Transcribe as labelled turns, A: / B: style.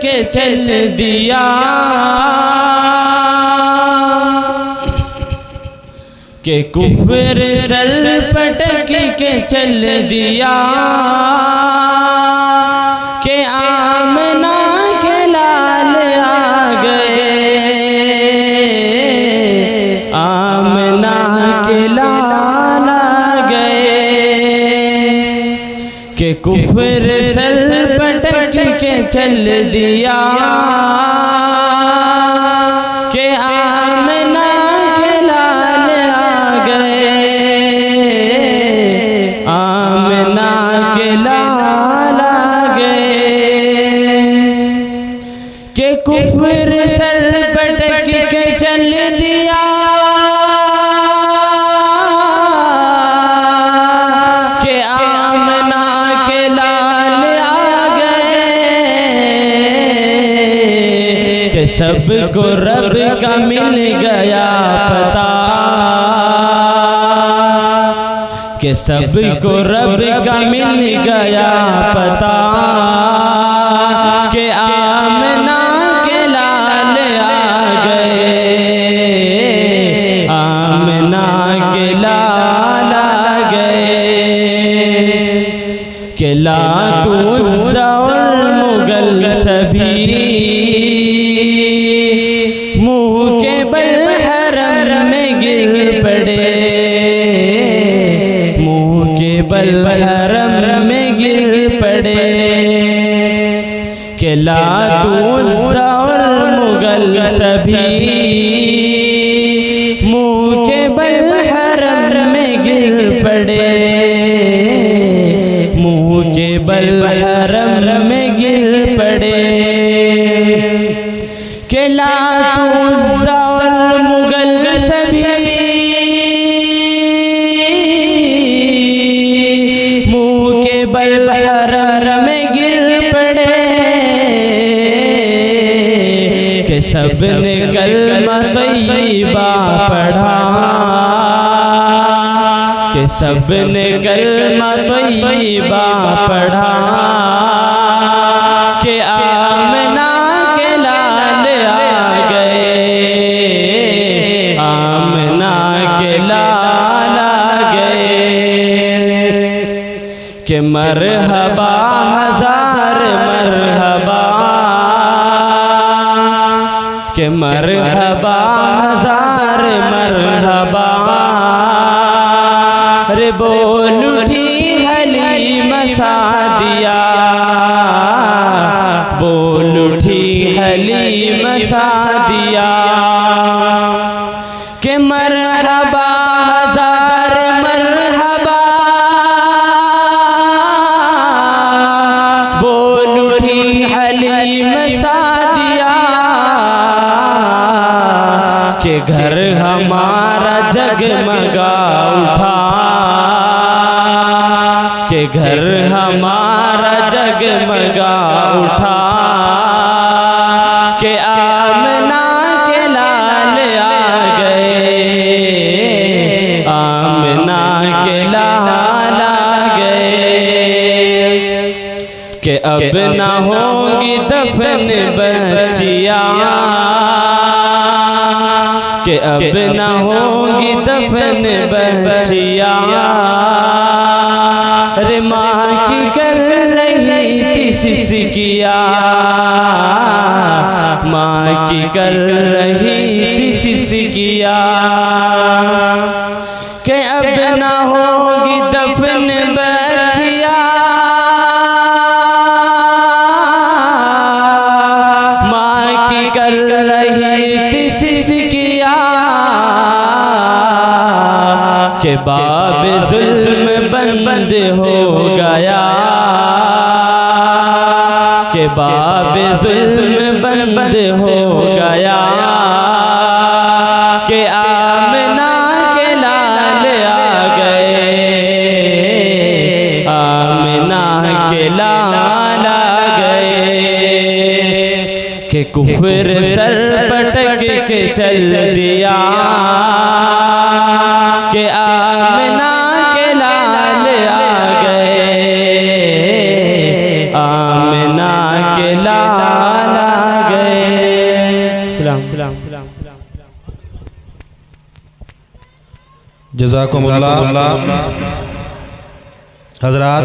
A: के चल दिया, के कुफर सर पटक के चल दिया, के आमना के लाल आ गए, आमना के लाल आ गए, के कुफर सर पटक के चल दिया, के आमना के लाल आ गए, आमना के लाल आ गए, के कुफर सर पटक के चल दिया, के आमना के लाल आ गए, के सबको रब का मिल गया पता, के सबको रब का मिल गया पता, के आमना के लाल आ गए, आमना के लाल आ गए, के लात उज़्ज़ा और मुगल सभी मुँह के बल हरम में गिर पड़े, मुँह के बल हरम में गिर पड़े, के लात उज़्ज़ा और मुगल सभी मुँह के बल हरम में गिर पड़े, मुँह के बल हरम में गिर पड़े, के लात उज़्ज़ा और मुगल सभी मुँह के बल हरम में गिर पड़े, के सबने कलमा तैयबा पढ़ा, के सबने कलमा तैयबा पढ़ा, के आमना के लाल आ गए, आमना के लाल आ गए, के मरहबा हजार मरहबा, के मरहबा हजार मरहबा, रे बोल उठी हलीमा सादिया, बोल उठी हलीमा सादिया, के मरहबा हजार मरहबा, बोल उठी हलीमा सादिया, के घर हमारा जगमगा उठा, के घर हमारा जगमगा उठा, के आमना के लाल आ गए, आमना के लाल आ गए, के अब ना होगी दफन बच्चियाँ, के अब ना होगी दफन बच्चियाँ, रे माँ की कर रही थी सिसकिया, माँ की कर रही थी सिसकिया, के अब ना होगी दफन बच्चियाँ, माँ की कर रही थी सिसकिया, के बाब जुल्म बंद हो गया, के बाब जुल्म बंद हो गया, के आमना के लाल आ गए, आमना के लाल आ गए, के कुफर सर पटक के चल दिया, के आमना के लाल आ गए, आमना के लाल
B: जज़ाकुमुल्लाह। हज़रात